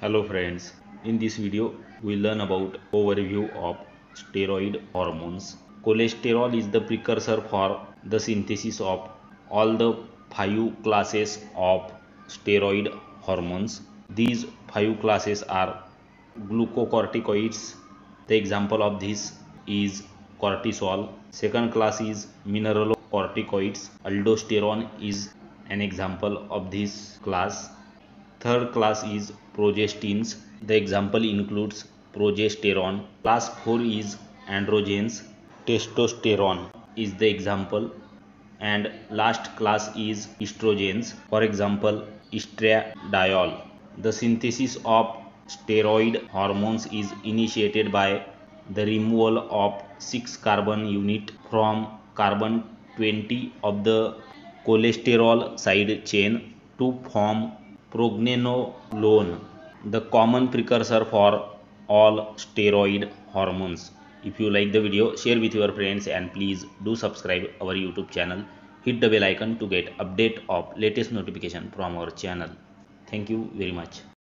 Hello friends, in this video we learn about overview of steroid hormones. Cholesterol is the precursor for the synthesis of all the five classes of steroid hormones. These five classes are glucocorticoids. The example of this is cortisol. Second class is mineralocorticoids. Aldosterone is an example of this class. Third class is progestins. The example includes progesterone. Class 4 is androgens. Testosterone is the example. And last class is estrogens. For example, estradiol. The synthesis of steroid hormones is initiated by the removal of 6 carbon unit from carbon 20 of the cholesterol side chain to form pregnenolone, the common precursor for all steroid hormones. If you like the video, share with your friends and please do subscribe our YouTube channel. Hit the bell icon to get update of latest notification from our channel. Thank you very much.